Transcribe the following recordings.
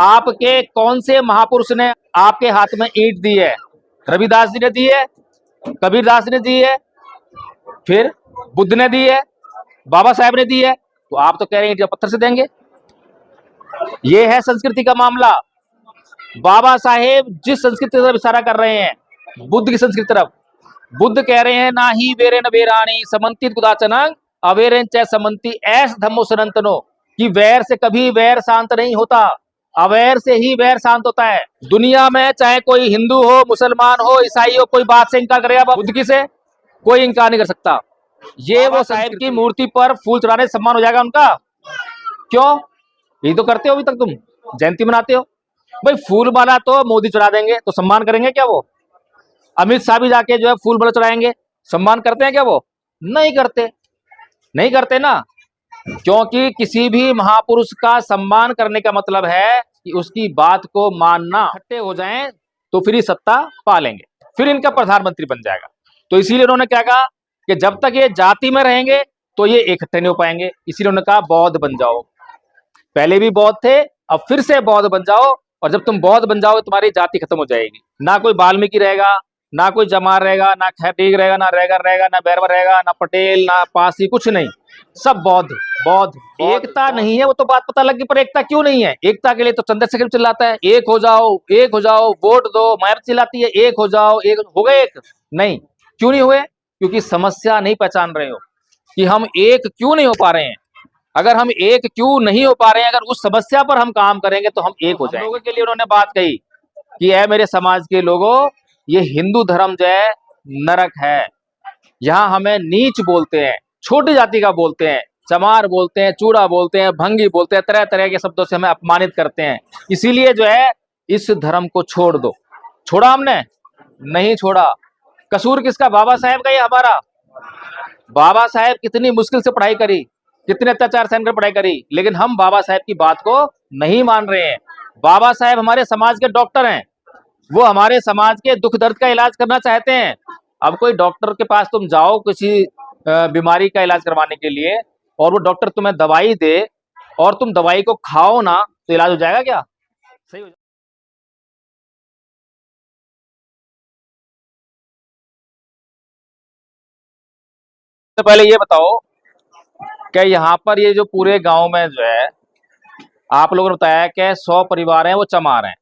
आपके कौन से महापुरुष ने आपके हाथ में ईंट दी है? रविदास जी ने दी है, कबीरदास ने दी है, फिर बुद्ध ने दी है, बाबा साहेब ने दी है। तो आप तो कह रहे हैं ईंट या पत्थर से देंगे। ये है संस्कृति का मामला। बाबा साहेब जिस संस्कृति की तरफ इशारा कर रहे हैं, बुद्ध की संस्कृति तरफ, बुद्ध कह रहे हैं ना ही वेरे न वेराणी समन्तित कुदाचनंग अवेरेन च समन्ति ऐस धम्मो सनातनो, कि वैर से कभी वैर शांत नहीं होता, अवैर से ही वैर शांत होता है। दुनिया में चाहे कोई हिंदू हो, मुसलमान हो, ईसाई हो, कोई बात से इनकार करेगा बुद्ध की से? कोई इनकार नहीं कर सकता। ये वो साहिब की मूर्ति पर फूल चढ़ाने से सम्मान हो जाएगा उनका? क्यों? यही तो करते हो अभी तक, तुम जयंती मनाते हो। भाई फूल माला तो मोदी चढ़ा देंगे तो सम्मान करेंगे क्या वो? अमित शाह भी जाके जो है फूल माला चढ़ाएंगे, सम्मान करते हैं क्या वो? नहीं करते, नहीं करते ना। क्योंकि किसी भी महापुरुष का सम्मान करने का मतलब है कि उसकी बात को मानना। इकट्ठे हो जाएं तो फिर ही सत्ता पा लेंगे, फिर इनका प्रधानमंत्री बन जाएगा। तो इसीलिए उन्होंने क्या कहा कि जब तक ये जाति में रहेंगे तो ये इकट्ठे नहीं हो पाएंगे। इसीलिए उन्होंने कहा बौद्ध बन जाओ। पहले भी बौद्ध थे, अब फिर से बौद्ध बन जाओ, और जब तुम बौद्ध बन जाओगे तुम्हारी जाति खत्म हो जाएगी। ना कोई वाल्मीकि रहेगा, ना कोई जमार रहेगा, ना खैटीक रहेगा, ना रैगर रहेगा, ना बैरवा रहेगा, ना पटेल, ना पासी, कुछ नहीं, सब बौद्ध। बौद्ध एकता नहीं है, वो तो बात पता लगी, पर एकता क्यों नहीं है? एकता के लिए तो चंद्रशेखर चिल्लाता है एक हो जाओ, एक हो जाओ, वोट दो। मायावती चिल्लाती है एक हो जाओ, एक हो गए। एक नहीं, क्यों नहीं हुए? क्योंकि समस्या नहीं पहचान रहे हो कि हम एक क्यों नहीं हो पा रहे हैं। अगर हम एक क्यों नहीं हो पा रहे हैं, अगर उस समस्या पर हम काम करेंगे तो हम एक हो जाएंगे। लोगों के लिए उन्होंने बात कही कि ऐ मेरे समाज के लोगों, ये हिंदू धर्म जो है नरक है। यहाँ हमें नीच बोलते हैं, छोटी जाति का बोलते हैं, चमार बोलते हैं, चूड़ा बोलते हैं, भंगी बोलते हैं, तरह तरह के शब्दों से हमें अपमानित करते हैं। इसीलिए जो है इस धर्म को छोड़ दो। छोड़ा हमने? नहीं छोड़ा। कसूर किसका? बाबा साहेब का। ये हमारा बाबा साहेब कितनी मुश्किल से पढ़ाई करी, कितने अत्याचार सहन कर पढ़ाई करी, लेकिन हम बाबा साहेब की बात को नहीं मान रहे हैं। बाबा साहेब हमारे समाज के डॉक्टर हैं, वो हमारे समाज के दुख दर्द का इलाज करना चाहते हैं। अब कोई डॉक्टर के पास तुम जाओ किसी बीमारी का इलाज करवाने के लिए, और वो डॉक्टर तुम्हें दवाई दे और तुम दवाई को खाओ ना, तो इलाज हो जाएगा क्या? सही हो जाएगा? तो पहले ये बताओ कि यहाँ पर ये जो पूरे गांव में जो है, आप लोगों ने बताया कि 100 परिवार हैं वो चमार हैं,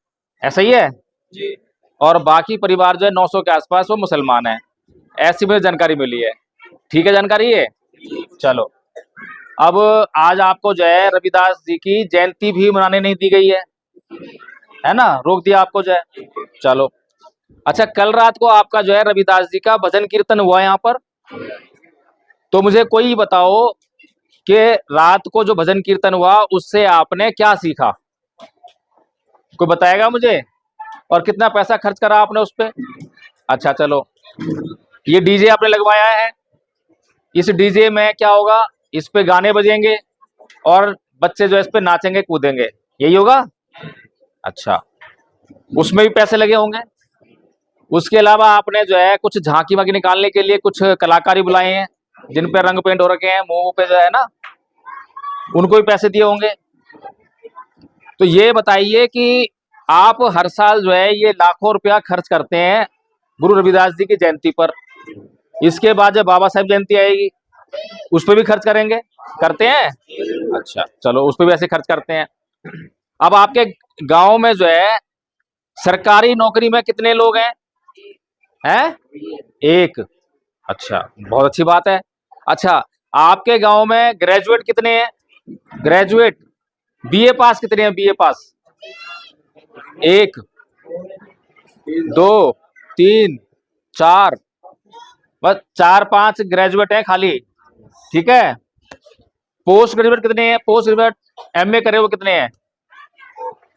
ऐसा ही है जी? और बाकी परिवार जो है 900 के आसपास वो मुसलमान हैं, ऐसी मुझे जानकारी मिली है। ठीक है जानकारी है? चलो, अब आज आपको जो है रविदास जी की जयंती भी मनाने नहीं दी गई है ना? रोक दिया आपको जो है। चलो अच्छा, कल रात को आपका जो है रविदास जी का भजन कीर्तन हुआ यहाँ पर, तो मुझे कोई बताओ कि रात को जो भजन कीर्तन हुआ उससे आपने क्या सीखा? कोई बताएगा मुझे? और कितना पैसा खर्च करा आपने उस पे? अच्छा चलो, ये डीजे आपने लगवाया है, इस डीजे में क्या होगा? इस पे गाने बजेंगे और बच्चे जो है इस पे नाचेंगे कूदेंगे, यही होगा? अच्छा, उसमें भी पैसे लगे होंगे। उसके अलावा आपने जो है कुछ झांकी वाकी निकालने के लिए कुछ कलाकारी बुलाए हैं, जिन पे रंग पेंट हो रखे हैं, मुंह पे जो है ना, उनको भी पैसे दिए होंगे। तो ये बताइए कि आप हर साल जो है ये लाखों रुपया खर्च करते हैं गुरु रविदास जी की जयंती पर, इसके बाद जब बाबा साहेब जयंती आएगी उस पर भी खर्च करेंगे? करते हैं? अच्छा चलो, उस पर भी ऐसे खर्च करते हैं। अब आपके गांव में जो है सरकारी नौकरी में कितने लोग हैं? हैं? एक। अच्छा, बहुत अच्छी बात है। अच्छा, आपके गांव में ग्रेजुएट कितने हैं? ग्रेजुएट बीए पास कितने हैं? बीए पास एक, दो, तीन, चार, बस 4-5 ग्रेजुएट हैं खाली। ठीक है, पोस्ट ग्रेजुएट कितने हैं? पोस्ट ग्रेजुएट एमए करे वो कितने हैं?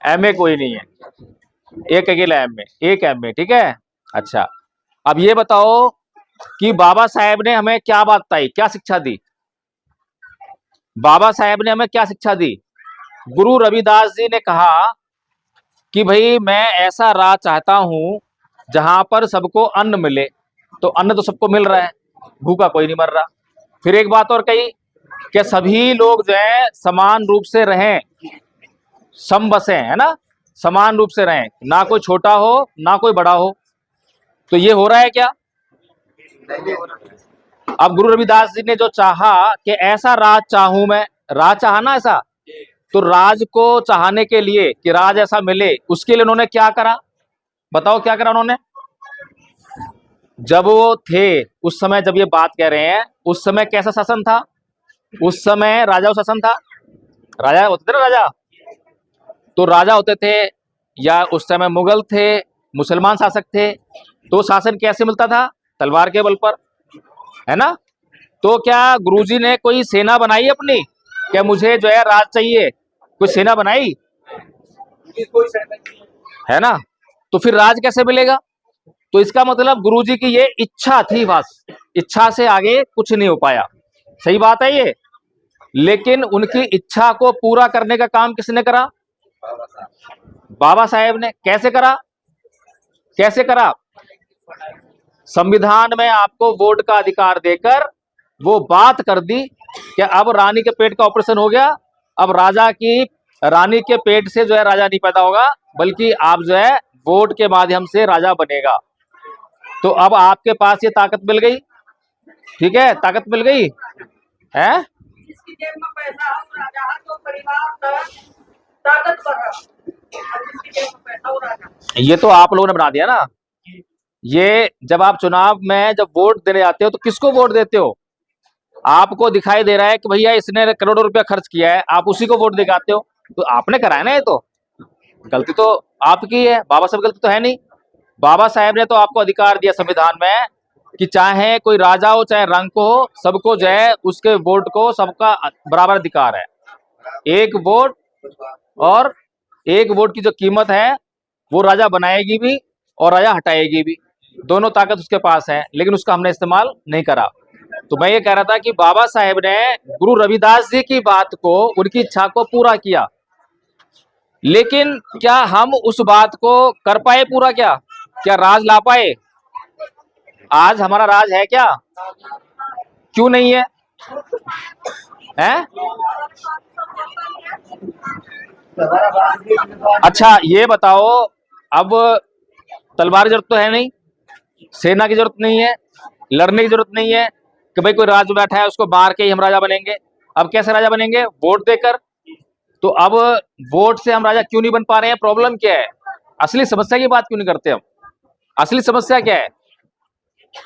एमए कोई नहीं है, एक अकेला एमए, एक एमए। ठीक है, अच्छा अब ये बताओ कि बाबा साहेब ने हमें क्या बात बताई, क्या शिक्षा दी? बाबा साहेब ने हमें क्या शिक्षा दी? गुरु रविदास जी ने कहा कि भाई मैं ऐसा राह चाहता हूं जहां पर सबको अन्न मिले। तो अन्न तो सबको मिल रहा है, भूखा कोई नहीं मर रहा। फिर एक बात और कही कि सभी लोग जो है समान रूप से रहें, सम बसें, है ना? समान रूप से रहें, ना कोई छोटा हो ना कोई बड़ा हो। तो ये हो रहा है क्या? अब गुरु रविदास जी ने जो चाहा कि ऐसा राज चाहूं मैं, राज चाहा ना ऐसा, तो राज को चाहने के लिए कि राज ऐसा मिले, उसके लिए उन्होंने क्या करा? बताओ क्या करा उन्होंने? जब वो थे उस समय, जब ये बात कह रहे हैं, उस समय कैसा शासन था? उस समय राजा शासन था। राजा होते थे ना, राजा। तो राजा होते थे, या उस समय मुगल थे, मुसलमान शासक थे, तो शासन कैसे मिलता था? तलवार के बल पर, है ना। तो क्या गुरुजी ने कोई सेना बनाई अपनी? क्या मुझे जो है राज चाहिए, कोई सेना बनाई? है ना। तो फिर राज कैसे मिलेगा? तो इसका मतलब गुरुजी की ये इच्छा थी, बस इच्छा से आगे कुछ नहीं हो पाया। सही बात है ये। लेकिन उनकी इच्छा को पूरा करने का काम किसने करा? बाबा साहेब ने। कैसे करा? कैसे करा? संविधान में आपको वोट का अधिकार देकर वो बात कर दी कि अब रानी के पेट का ऑपरेशन हो गया, अब रानी के पेट से जो है राजा नहीं पैदा होगा, बल्कि आप जो है वोट के माध्यम से राजा बनेगा। तो अब आपके पास ये ताकत मिल गई, ठीक है, ताकत मिल गई है। जिसकी जेब में पैसा हो राजा, तो परिवार ताकतवर है। जिसकी जेब में पैसा हो राजा। ये तो आप लोगों ने बना दिया ना। ये जब आप चुनाव में जब वोट देने जाते हो तो किसको वोट देते हो? आपको दिखाई दे रहा है कि भैया इसने करोड़ों रुपया खर्च किया है, आप उसी को वोट दे के आते हो। तो आपने कराया ना, ये तो गलती तो आपकी है, बाबा साहब गलती तो है नहीं। बाबा साहब ने तो आपको अधिकार दिया संविधान में कि चाहे कोई राजा हो चाहे रंक हो, सबको जो है उसके वोट को सबका बराबर अधिकार है। एक वोट, और एक वोट की जो कीमत है वो राजा बनाएगी भी और राजा हटाएगी भी, दोनों ताकत उसके पास है, लेकिन उसका हमने इस्तेमाल नहीं करा। तो मैं ये कह रहा था कि बाबा साहेब ने गुरु रविदास जी की बात को, उनकी इच्छा को पूरा किया, लेकिन क्या हम उस बात को कर पाए पूरा? क्या राज ला पाए? आज हमारा राज है क्या? क्यों नहीं है? हैं? अच्छा ये बताओ, अब तलवार की जरूरत तो है नहीं, सेना की जरूरत नहीं है, लड़ने की जरूरत नहीं है कि भाई कोई राज बैठा है उसको मार के ही हम राजा बनेंगे। अब कैसे राजा बनेंगे? वोट देकर। तो अब वोट से हम राजा क्यों नहीं बन पा रहे हैं? प्रॉब्लम क्या है? असली समस्या की बात क्यों नहीं करते हम? असली समस्या क्या है?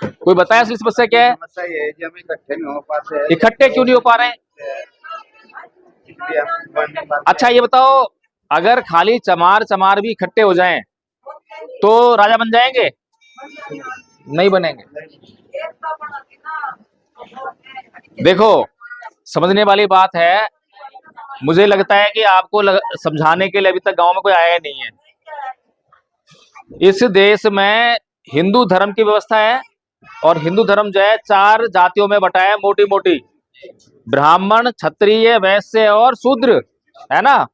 कोई बताए असली समस्या क्या है? समस्या ये है कि हम इकट्ठे नहीं हो पाते हैं। इकट्ठे क्यों नहीं हो पा रहे हैं? इसलिए हम बढ़ नहीं पाते। अच्छा ये बताओ, अगर खाली चमार भी इकट्ठे हो जाएं तो राजा बन जाएंगे? नहीं बनेंगे। देखो, समझने वाली बात है। मुझे लगता है कि आपको समझाने के लिए अभी तक गांव में कोई आया नहीं है। इस देश में हिंदू धर्म की व्यवस्था है, और हिंदू धर्म जो है 4 जातियों में बटा है, मोटी मोटी, ब्राह्मण, क्षत्रिय, वैश्य और शूद्र, है ना।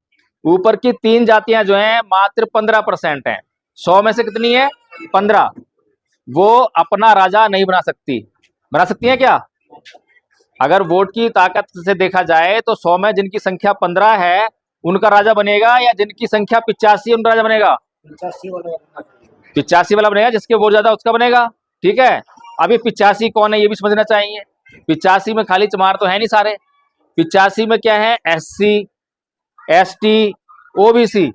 ऊपर की 3 जातियां जो हैं मात्र 15% हैं। 100 में से कितनी है? 15। वो अपना राजा नहीं बना सकती। बना सकती है क्या? अगर वोट की ताकत से देखा जाए तो 100 में जिनकी संख्या 15 है उनका राजा बनेगा, या जिनकी संख्या 85 उनका राजा बनेगा? 85 वाला बनेगा, जिसके वोट ज्यादा उसका बनेगा। ठीक है। अभी 85 कौन है ये भी समझना चाहिए। 85 में खाली चमार तो है नहीं सारे। 85 में क्या है? SC, ST, OBC,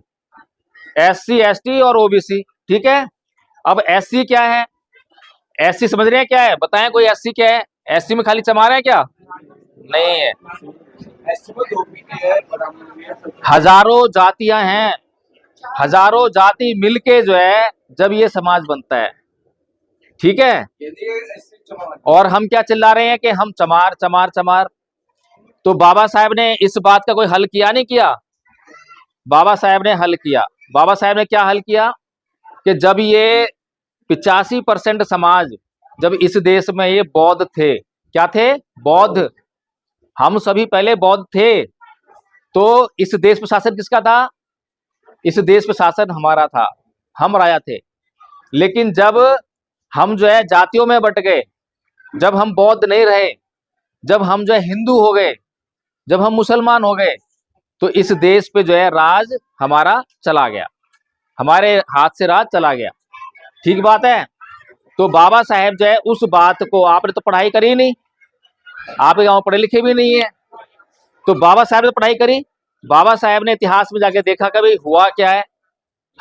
SC, ST और OBC। ठीक है। अब SC क्या है? SC समझ रहे हैं क्या है? बताएं कोई SC क्या है? SC में खाली चमार है क्या? नहीं है, हजारों जातियां हैं। हजारों जाति मिलके जो है जब ये समाज बनता है, ठीक है। और हम क्या चिल्ला रहे हैं कि हम चमार चमार चमार। तो बाबा साहब ने इस बात का कोई हल किया? नहीं किया। बाबा साहब ने हल किया। बाबा साहब ने क्या हल किया कि जब ये 85% समाज, जब इस देश में ये बौद्ध थे, क्या थे? बौद्ध। हम सभी पहले बौद्ध थे, तो इस देश पे शासन किसका था? इस देश पे शासन हमारा था, हम राजा थे। लेकिन जब हम जो है जातियों में बट गए, जब हम बौद्ध नहीं रहे, जब हम जो है हिंदू हो गए, जब हम मुसलमान हो गए, तो इस देश पे जो है राज हमारा चला गया। हमारे हाथ से राज चला गया। ठीक बात है। तो बाबा साहेब जो है उस बात को, आपने तो पढ़ाई करी नहीं, आप गाँव पढ़े लिखे भी नहीं है, तो बाबा साहेब ने पढ़ाई करी। बाबा साहेब ने इतिहास में जाके देखा कभी हुआ क्या है,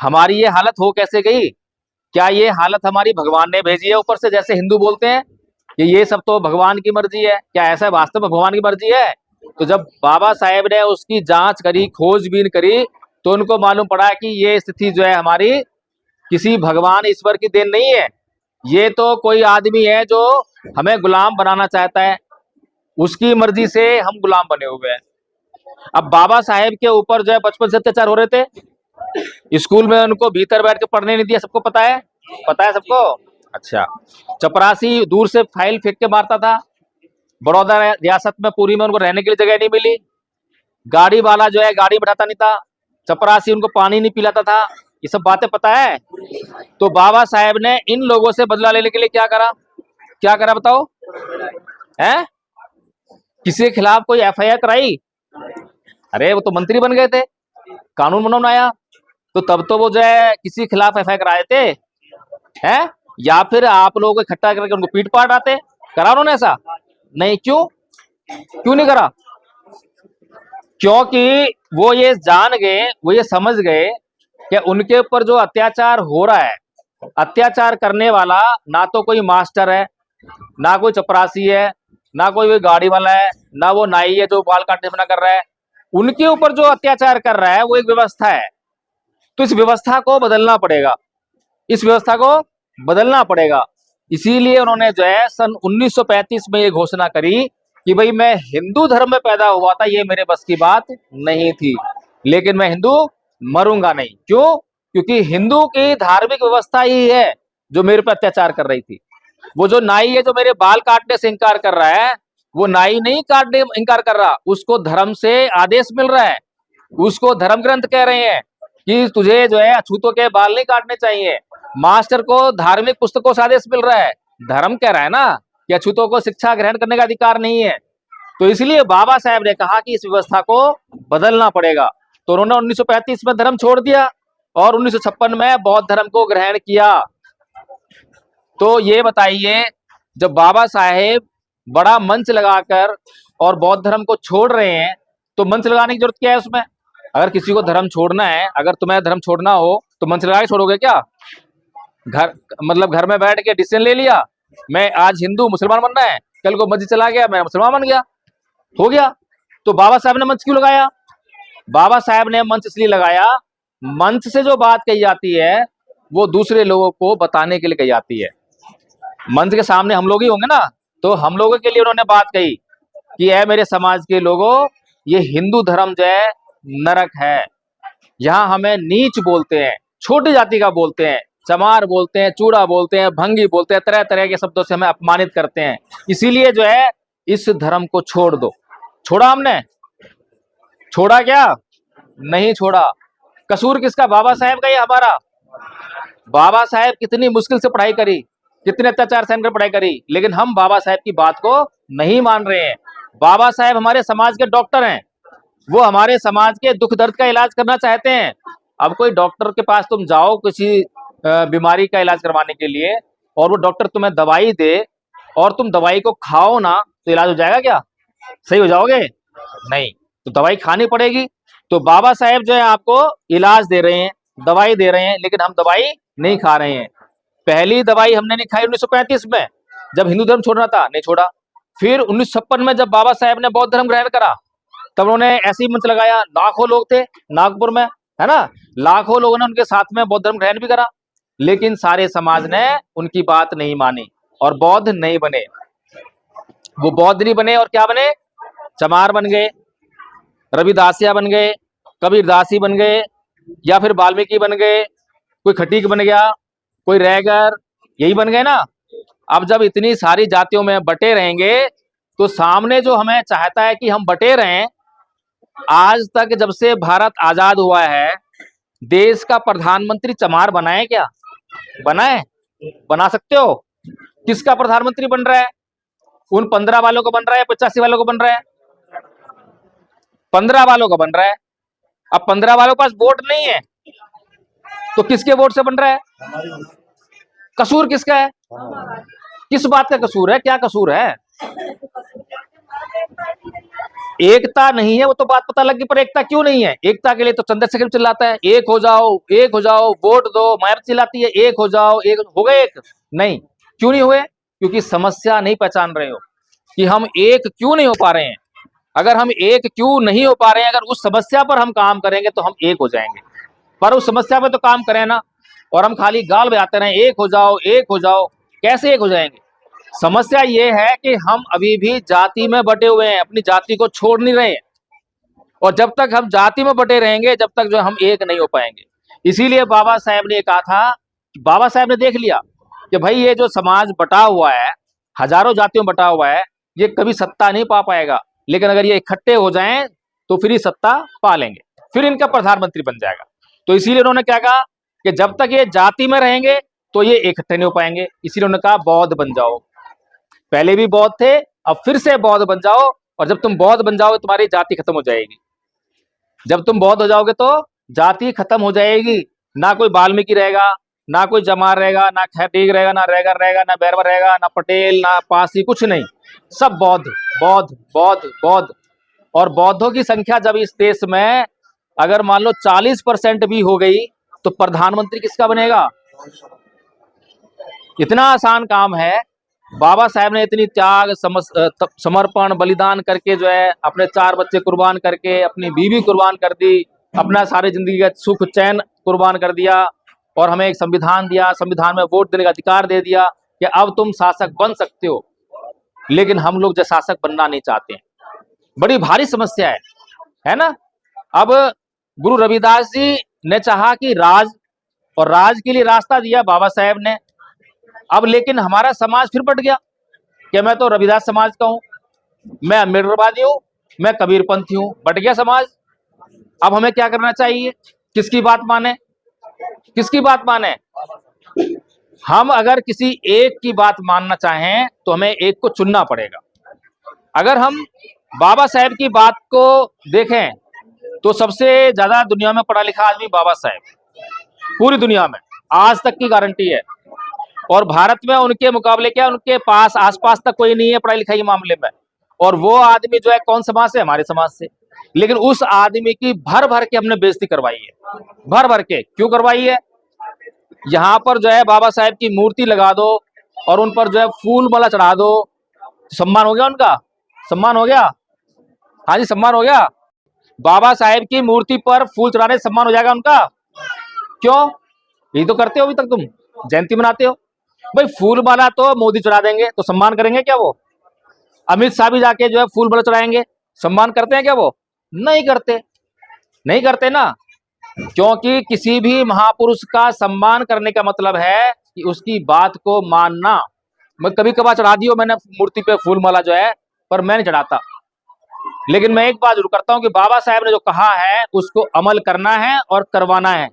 हमारी ये हालत हो कैसे गई, क्या ये हालत हमारी भगवान ने भेजी है ऊपर से, जैसे हिंदू बोलते हैं कि ये सब तो भगवान की मर्जी है, क्या ऐसा वास्तव में भगवान की मर्जी है? तो जब बाबा साहेब ने उसकी जांच करी, खोजबीन करी, तो उनको मालूम पड़ा कि ये स्थिति जो है हमारी किसी भगवान ईश्वर की देन नहीं है, ये तो कोई आदमी है जो हमें गुलाम बनाना चाहता है, उसकी मर्जी से हम गुलाम बने हुए हैं। अब बाबा साहेब के ऊपर जो है बचपन से अत्याचार हो रहे थे, स्कूल में उनको भीतर बैठ के पढ़ने नहीं दिया, सबको पता है, पता है सबको। अच्छा, चपरासी दूर से फाइल फेंक के मारता था, बड़ौदा रियासत में पूरी में उनको रहने के लिए जगह नहीं मिली, गाड़ी वाला जो है गाड़ी बैठाता नहीं था, चपरासी उनको पानी नहीं पिलाता था, ये सब बातें पता है। तो बाबा साहेब ने इन लोगों से बदला लेने के लिए क्या करा, क्या करा बताओ? है किसी के खिलाफ कोई एफआईआर कराई? अरे वो तो मंत्री बन गए थे, कानून बनाया, तो तब तो वो जो है किसी के खिलाफ एफआईआर कराए थे, हैं? या फिर आप लोगों को इकट्ठा करके उनको पीट पाट आते, करा उन्होंने ऐसा? नहीं, क्यों क्यों नहीं करा? क्योंकि वो ये जान गए, वो ये समझ गए कि उनके ऊपर जो अत्याचार हो रहा है, अत्याचार करने वाला ना तो कोई मास्टर है, ना कोई चपरासी है, ना कोई गाड़ी वाला है, ना वो नाई है जो बाल काटने मना कर रहा है, उनके ऊपर जो अत्याचार कर रहा है वो एक व्यवस्था है। तो इस व्यवस्था को बदलना पड़ेगा, इस व्यवस्था को बदलना पड़ेगा। इसीलिए उन्होंने जो है सन 1935 में ये घोषणा करी कि भाई मैं हिंदू धर्म में पैदा हुआ था, ये मेरे बस की बात नहीं थी, लेकिन मैं हिंदू मरूंगा नहीं। क्यों? क्योंकि हिंदू की धार्मिक व्यवस्था ही है जो मेरे पर अत्याचार कर रही थी। वो जो नाई है जो मेरे बाल काटने से इंकार कर रहा है, वो नाई नहीं काटने इंकार कर रहा, उसको धर्म से आदेश मिल रहा है, उसको धर्म ग्रंथ कह रहे हैं कि तुझे जो है अछूतों के बाल नहीं काटने चाहिए। मास्टर को धार्मिक पुस्तकों से आदेश मिल रहा है, धर्म कह रहा है ना कि अछूतों को शिक्षा ग्रहण करने का अधिकार नहीं है। तो इसलिए बाबा साहेब ने कहा कि इस व्यवस्था को बदलना पड़ेगा। तो उन्होंने 1935 में धर्म छोड़ दिया और 1956 में बौद्ध धर्म को ग्रहण किया। तो ये बताइए, जब बाबा साहेब बड़ा मंच लगाकर और बौद्ध धर्म को छोड़ रहे हैं, तो मंच लगाने की जरूरत क्या है उसमें? अगर किसी को धर्म छोड़ना है, अगर तुम्हें धर्म छोड़ना हो तो मंच लगा के छोड़ोगे क्या? घर मतलब घर में बैठ के डिसीजन ले लिया, मैं आज हिंदू मुसलमान बनना है, कल को मस्जिद चला गया, मैं मुसलमान बन गया, हो गया। तो बाबा साहब ने मंच क्यों लगाया? बाबा साहब ने मंच इसलिए लगाया, मंच से जो बात कही जाती है वो दूसरे लोगों को बताने के लिए कही जाती है। मंच के सामने हम लोग ही होंगे ना, तो हम लोगों के लिए उन्होंने बात कही कि ऐ मेरे समाज के लोगों, ये हिंदू धर्म जो है नरक है, यहाँ हमें नीच बोलते हैं, छोटी जाति का बोलते हैं, चमार बोलते हैं, चूड़ा बोलते हैं, भंगी बोलते हैं, तरह तरह के शब्दों से हमें अपमानित करते हैं, इसीलिए जो है इस धर्म को छोड़ दो। छोड़ा हमने? छोड़ा क्या? नहीं छोड़ा। कसूर किसका? बाबा साहेब का या हमारा? बाबा साहेब कितनी मुश्किल से पढ़ाई करी, कितने अत्याचार सहन कर पढ़ाई करी, लेकिन हम बाबा साहेब की बात को नहीं मान रहे हैं। बाबा साहेब हमारे समाज के डॉक्टर हैं, वो हमारे समाज के दुख दर्द का इलाज करना चाहते हैं। अब कोई डॉक्टर के पास तुम जाओ किसी बीमारी का इलाज करवाने के लिए, और वो डॉक्टर तुम्हें दवाई दे और तुम दवाई को खाओ ना, तो इलाज हो जाएगा क्या? सही हो जाओगे? नहीं, तो दवाई खानी पड़ेगी। तो बाबा साहेब जो है आपको इलाज दे रहे हैं, दवाई दे रहे हैं, लेकिन हम दवाई नहीं खा रहे हैं। पहली दवाई हमने नहीं खाई 1935 में, जब हिंदू धर्म छोड़ना था, नहीं छोड़ा। फिर 1956 में जब बाबा साहेब ने बौद्ध धर्म ग्रहण करा, तब उन्होंने ऐसे ही मंच लगाया, लाखों लोग थे नागपुर में, है ना, लाखों लोगों ने उनके साथ में बौद्ध धर्म ग्रहण भी करा, लेकिन सारे समाज ने उनकी बात नहीं मानी और बौद्ध नहीं बने। वो बौद्ध नहीं बने और क्या बने? चमार बन गए, रविदासिया बन गए, कबीरदासी बन गए, या फिर वाल्मीकि बन गए, कोई खटीक बन गया, कोई रैगर, यही बन गए ना। अब जब इतनी सारी जातियों में बटे रहेंगे, तो सामने जो हमें चाहता है कि हम बटे रहें, आज तक जब से भारत आजाद हुआ है, देश का प्रधानमंत्री चमार बनाए क्या? बनाए? बना सकते हो? किसका प्रधानमंत्री बन रहा है? उन 15 वालों को बन रहा है, 85 वालों को बन रहा है? 15 वालों का बन रहा है। अब 15 वालों के पास वोट नहीं है, तो किसके वोट से बन रहा है? कसूर किसका है? किस बात का कसूर है? क्या कसूर है? एकता नहीं है, वो तो बात पता लगी, पर एकता क्यों नहीं है? एकता के लिए तो चंद्रशेखर चिल्लाता है एक हो जाओ, एक हो जाओ, वोट दो। मायावती चिल्लाती है एक हो जाओ, एक हो गए। एक नहीं, क्यों नहीं हुए? क्योंकि समस्या नहीं पहचान रहे हो कि हम एक क्यों नहीं हो पा रहे हैं। अगर हम एक क्यों नहीं हो पा रहे हैं, अगर उस समस्या पर हम काम करेंगे तो हम एक हो जाएंगे। पर उस समस्या पे तो काम करें ना, और हम खाली गाल बजाते रहें एक हो जाओ, एक हो जाओ। कैसे एक हो जाएंगे? समस्या ये है कि हम अभी भी जाति में बटे हुए हैं, अपनी जाति को छोड़ नहीं रहे हैं, और जब तक हम जाति में बटे रहेंगे जब तक जो हम एक नहीं हो पाएंगे। इसीलिए बाबा साहेब ने कहा था, बाबा साहेब ने देख लिया कि भाई ये जो समाज बटा हुआ है, हजारों जातियों में बटा हुआ है, ये कभी सत्ता नहीं पा पाएगा, लेकिन अगर ये इकट्ठे हो जाएं तो फिर ये सत्ता पा लेंगे, फिर इनका प्रधानमंत्री बन जाएगा। तो इसीलिए उन्होंने क्या कहा कि जब तक ये जाति में रहेंगे तो ये इकट्ठे नहीं हो पाएंगे। इसीलिए उन्होंने कहा बौद्ध बन जाओ। पहले भी बौद्ध थे, अब फिर से बौद्ध बन जाओ, और जब तुम बौद्ध बन जाओगे तुम्हारी जाति खत्म हो जाएगी। जब तुम बौद्ध हो जाओगे तो जाति खत्म हो जाएगी। ना कोई वाल्मीकि रहेगा, ना कोई जमार रहेगा, ना खैतीग रहेगा, ना रैगर रहेगा, ना बैरवा रहेगा, ना पटेल, ना पासी, कुछ नहीं, सब बौद्ध बौद्ध बौद्ध बौद्ध। और बौद्धों की संख्या जब इस देश में अगर मान लो 40% भी हो गई तो प्रधानमंत्री किसका बनेगा? इतना आसान काम है। बाबा साहेब ने इतनी त्याग, समर्पण, बलिदान करके जो है अपने 4 बच्चे कुर्बान करके, अपनी बीवी कुर्बान कर दी, अपना सारी जिंदगी का सुख चैन कुर्बान कर दिया, और हमें एक संविधान दिया, संविधान में वोट देने का अधिकार दे दिया कि अब तुम शासक बन सकते हो। लेकिन हम लोग जो शासक बनना नहीं चाहते हैं, बड़ी भारी समस्या है ना। अब गुरु रविदास जी ने चाहा कि राज, और राज के लिए रास्ता दिया बाबा साहेब ने। अब लेकिन हमारा समाज फिर बट गया कि मैं तो रविदास समाज का हूं, मैं अम्बेडकरवादी हूं, मैं कबीरपंथी हूं। बट गया समाज। अब हमें क्या करना चाहिए? किसकी बात माने? किसकी बात माने? हम अगर किसी एक की बात मानना चाहें तो हमें एक को चुनना पड़ेगा। अगर हम बाबा साहेब की बात को देखें तो सबसे ज्यादा दुनिया में पढ़ा लिखा आदमी बाबा साहेब, पूरी दुनिया में आज तक की गारंटी है। और भारत में उनके मुकाबले क्या, उनके पास आसपास तक कोई नहीं है पढ़ाई लिखाई के मामले में। और वो आदमी जो है कौन समाज से? हमारे समाज से। लेकिन उस आदमी की भर भर के हमने बेइज्जती करवाई है, भर भर के। क्यों करवाई है? यहाँ पर जो है बाबा साहेब की मूर्ति लगा दो और उन पर जो है फूल माला चढ़ा दो, सम्मान हो गया उनका? सम्मान हो गया? हाँ जी, सम्मान हो गया। बाबा साहेब की मूर्ति पर फूल चढ़ाने से सम्मान हो जाएगा उनका? क्यों? यही तो करते हो अभी तक, तुम जयंती मनाते हो। भाई फूल माला तो मोदी चढ़ा देंगे तो सम्मान करेंगे क्या वो? अमित शाह भी जाके जो है फूल माला चढ़ाएंगे, सम्मान करते हैं क्या वो? नहीं करते, नहीं करते ना। क्योंकि किसी भी महापुरुष का सम्मान करने का मतलब है कि उसकी बात को मानना। मैं कभी कभार चढ़ा दियो मैंने मूर्ति पे फूल माला जो है, पर मैं नहीं चढ़ाता। लेकिन मैं एक बात जरूर करता हूं कि बाबा साहेब ने जो कहा है उसको अमल करना है और करवाना है।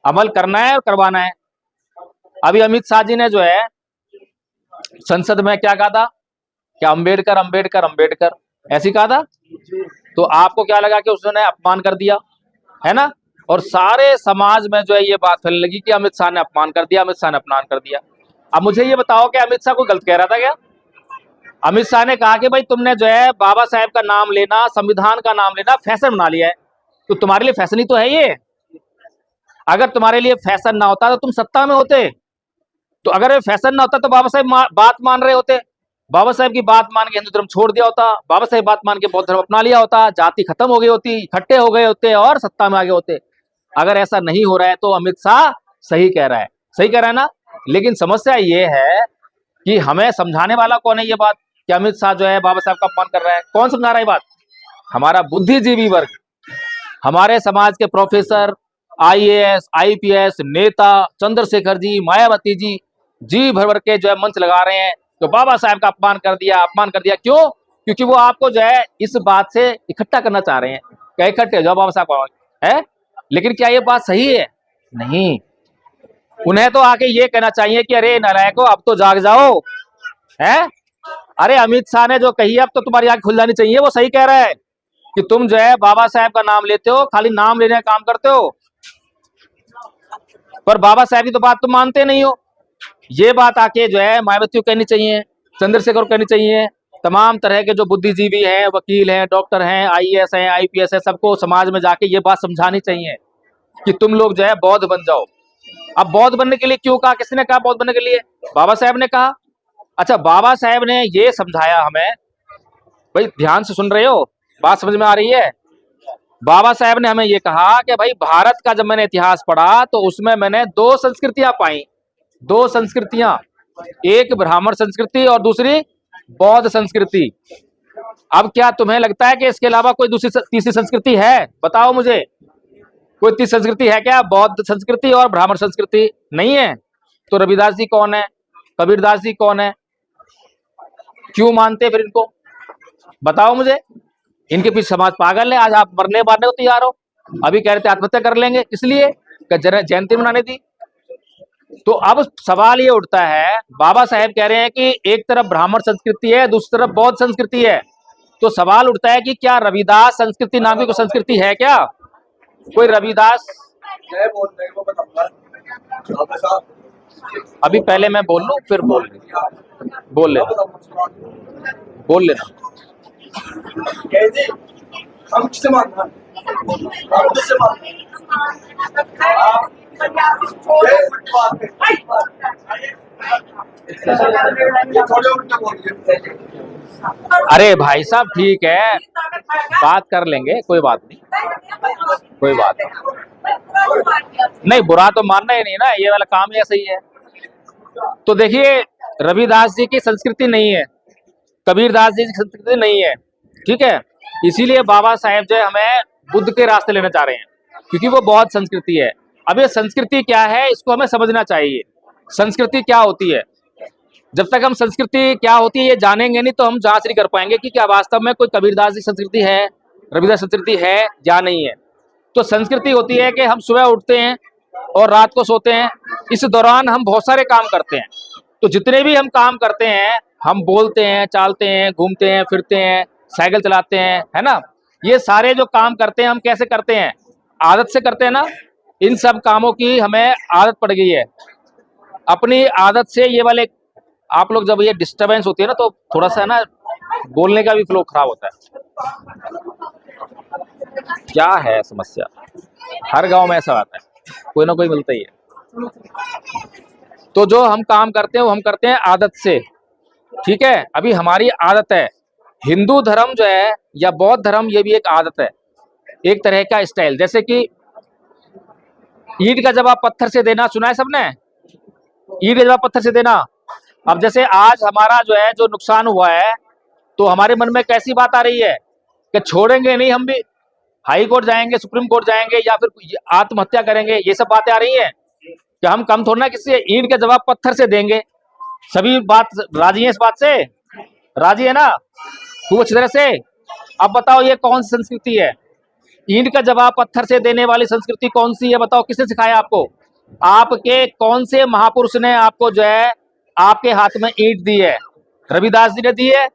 अमल करना है और करवाना है। अभी अमित शाह जी ने जो है संसद में क्या कहा था? क्या अम्बेडकर अम्बेडकर अम्बेडकर ऐसी कहा था? तो आपको क्या लगा कि उसने अपमान कर दिया, है ना? और सारे समाज में जो है ये बात फैलने लगी कि अमित शाह ने अपमान कर दिया, अमित शाह ने अपमान कर दिया। अब मुझे ये बताओ कि अमित शाह को गलत कह रहा था क्या? अमित शाह ने कहा कि भाई तुमने जो है बाबा साहेब का नाम लेना, संविधान का नाम लेना फैशन बना लिया है। तो तुम्हारे लिए फैशन ही तो है ये। अगर तुम्हारे लिए फैशन ना होता तो तुम सत्ता में होते। तो अगर ये फैशन ना होता तो बाबा साहेब बात मान रहे होते। बाबा साहेब की बात मान के हिंदू धर्म छोड़ दिया होता, बाबा साहेब बात मान के बौद्ध धर्म अपना लिया होता, जाति खत्म हो गई होती, इकट्ठे हो गए होते और सत्ता में आ गए होते। अगर ऐसा नहीं हो रहा है तो अमित शाह सही कह रहा है, सही कह रहा है ना। लेकिन समस्या ये है कि हमें समझाने वाला कौन है ये बात कि अमित शाह जो है बाबा साहब का अपमान कर रहा है? कौन समझा रहा है बात? हमारा बुद्धिजीवी वर्ग, हमारे समाज के प्रोफेसर, IAS IPS नेता चंद्रशेखर जी, मायावती जी जी भर भर के जो है मंच लगा रहे हैं तो बाबा साहब का अपमान कर दिया, अपमान कर दिया। क्यों? क्योंकि वो आपको जो है इस बात से इकट्ठा करना चाह रहे हैं कि इकट्ठे हो जाओ बाबा साहब है। लेकिन क्या ये बात सही है? नहीं। उन्हें तो आके ये कहना चाहिए कि अरे नालायको अब तो जाग जाओ, है? अरे अमित शाह ने जो कही अब तो तुम्हारी आंख खुल जानी चाहिए। वो सही कह रहा है कि तुम जो है बाबा साहब का नाम लेते हो, खाली नाम लेने का काम करते हो। पर बाबा साहब की तो बात तुम मानते नहीं हो। ये बात आके जो है मायावती को कहनी चाहिए, चंद्रशेखर को कहनी चाहिए, तमाम तरह के जो बुद्धिजीवी हैं, वकील हैं, डॉक्टर हैं, आईएएस हैं, आईपीएस है, सबको समाज में जाके ये बात समझानी चाहिए कि तुम लोग जो है बौद्ध बन जाओ। अब बौद्ध बनने के लिए क्यों कहा, किसने कहा बौद्ध बनने के लिए? बाबा साहब ने कहा। अच्छा, बाबा साहब ने ये समझाया हमें, भाई ध्यान से सुन रहे हो, बात समझ में आ रही है? बाबा साहब ने हमें ये कहा कि भाई भारत का जब मैंने इतिहास पढ़ा तो उसमें मैंने दो संस्कृतियां पाई, दो संस्कृतियां, एक ब्राह्मण संस्कृति और दूसरी बौद्ध संस्कृति। अब क्या तुम्हें लगता है कि इसके अलावा कोई दूसरी तीसरी संस्कृति है? बताओ मुझे, कोई तीसरी संस्कृति है क्या? बौद्ध संस्कृति और ब्राह्मण संस्कृति नहीं है। तो रविदास जी कौन है, कबीरदास जी कौन है, क्यों मानते फिर इनको? बताओ मुझे। इनके पीछे समाज पागल है। आज आप मरने मारने को तैयार हो, अभी कह रहे थे आत्महत्या कर लेंगे, इसलिए जयंती मनाने दी। तो अब सवाल ये उठता है, बाबा साहेब कह रहे हैं कि एक तरफ ब्राह्मण संस्कृति है, दूसरी तरफ बौद्ध संस्कृति है। तो सवाल उठता है कि क्या रविदास संस्कृति नाम की कोई संस्कृति है क्या? कोई रविदास? अभी पहले मैं बोल लूं फिर बोल लेना। हम किसे मानना है? हम किसे मानना है? अरे भाई साहब ठीक है, बात कर लेंगे, कोई बात नहीं, कोई बात नहीं, बुरा तो मानना ही नहीं ना, ये वाला काम ही ऐसा ही है। तो देखिए, रविदास जी की संस्कृति नहीं है, कबीरदास जी की संस्कृति नहीं है, ठीक है। इसीलिए बाबा साहेब जो है हमें बुद्ध के रास्ते लेना चाह रहे हैं, क्योंकि वो बहुत संस्कृति है। अब ये संस्कृति क्या है, इसको हमें समझना चाहिए। संस्कृति क्या होती है? जब तक हम संस्कृति क्या होती है ये जानेंगे नहीं, तो हम जांच नहीं कर पाएंगे कि क्या वास्तव में कोई कबीरदास जी संस्कृति है, रविदास संस्कृति है या नहीं है। तो संस्कृति होती है कि हम सुबह उठते हैं और रात को सोते हैं, इस दौरान हम बहुत सारे काम करते हैं। तो जितने भी हम काम करते हैं, हम बोलते हैं, चालते हैं, घूमते हैं, फिरते हैं, साइकिल चलाते हैं, है ना, ये सारे जो काम करते हैं हम कैसे करते हैं? आदत से करते हैं ना। इन सब कामों की हमें आदत पड़ गई है। अपनी आदत से ये वाले, आप लोग जब ये डिस्टरबेंस होती है ना, तो थोड़ा सा ना बोलने का भी फ्लो खराब होता है। क्या है समस्या? हर गांव में ऐसा आता है, कोई ना कोई मिलता ही है। तो जो हम काम करते हैं वो हम करते हैं आदत से, ठीक है। अभी हमारी आदत है, हिंदू धर्म जो है या बौद्ध धर्म, ये भी एक आदत है, एक तरह का स्टाइल। जैसे कि ईंट का जवाब पत्थर से देना, सुना है सबने? ईंट का जवाब पत्थर से देना। अब जैसे आज हमारा जो है जो नुकसान हुआ है, तो हमारे मन में कैसी बात आ रही है कि छोड़ेंगे नहीं, हम भी हाई कोर्ट जाएंगे, सुप्रीम कोर्ट जाएंगे, या फिर आत्महत्या करेंगे। ये सब बातें आ रही हैं कि हम कम थोड़ा ना किसी ईंट का जवाब पत्थर से देंगे। सभी बात राजी है, इस बात से राजी है ना, खूब अच्छी तरह से। अब बताओ ये कौन सी संस्कृति है? ईंट का जवाब पत्थर से देने वाली संस्कृति कौन सी है? बताओ, किसने सिखाया आपको? आपके कौन से महापुरुष ने आपको जो है आपके हाथ में ईंट दी है? रविदास जी ने दी है,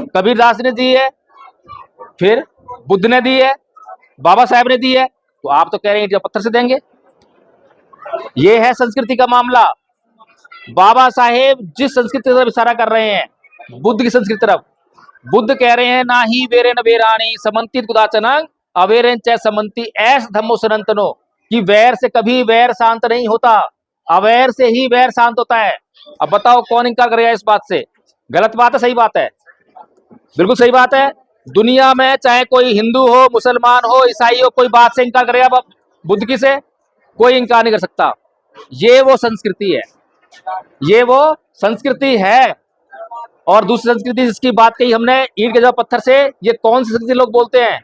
कबीरदास ने दी है, फिर बुद्ध ने दी है, बाबा साहब ने दी है। तो आप तो कह रहे हैं ईंट पत्थर से देंगे। ये है संस्कृति का मामला। बाबा साहेब जिस संस्कृति की तरफ इशारा कर रहे हैं, बुद्ध की संस्कृति तरफ। बुद्ध कह रहे हैं, ना ही वेरे न वेराणी समन्तित कुदाचनंग अवेरन च समन्ति ऐस धम्मो सनातनो, कि वैर से कभी वैर शांत नहीं होता, अवैर से ही वैर शांत होता है। अब बताओ कौन इनकार करेगा इस बात से? गलत बात है, सही बात है? बिल्कुल सही बात है। दुनिया में चाहे कोई हिंदू हो, मुसलमान हो, ईसाई हो, कोई बात से इनकार करेगा बुद्ध की से? कोई इनकार नहीं कर सकता। ये वो संस्कृति है, ये वो संस्कृति है। और दूसरी संस्कृति जिसकी बात कही हमने, ईंट के जवाब पत्थर से, ये कौन सी संस्कृति लोग बोलते हैं?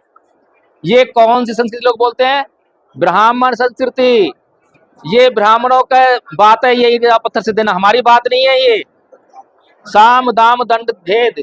ये कौन सी संस्कृति लोग बोलते हैं? ब्राह्मण संस्कृति। ये ब्राह्मणों का बात है, ये ईंट के जवाब पत्थर से देना, हमारी बात नहीं है। ये साम दाम दंड भेद।